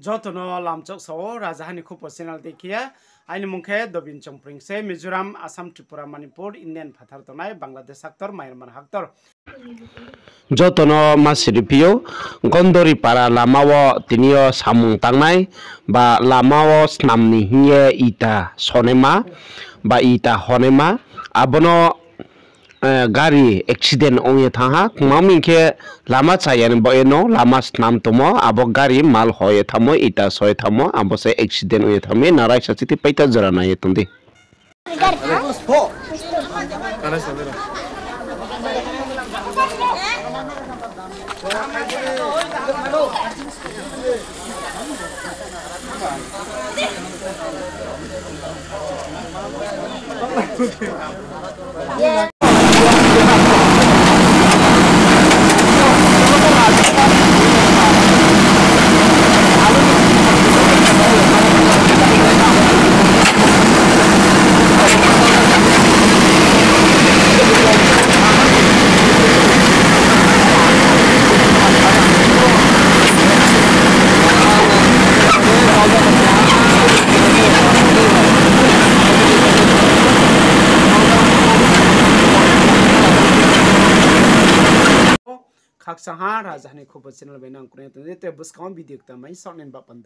jotono lamchok so rajahani khupo channel dekhiya aini mungkhe dobin chongpring se Mizoram Assam Tripura Manipur Indian phathar tonai Bangladesh haktor Myanmar haktor jotono masiripio gondori para lamao tinio samung tangnai ba lamao snamni hiye ita sonema ba ita honema abono gari accident ongye thaha kumamingke lama chayan boeno lama snam tomo abo gari mal hoye thamo ita soy thamo abo se accident oye thame narai sachiti paita jarana yetundi khaksaha rajahani khupo channel bainang kurne te buskam video ta mai sonen ba panda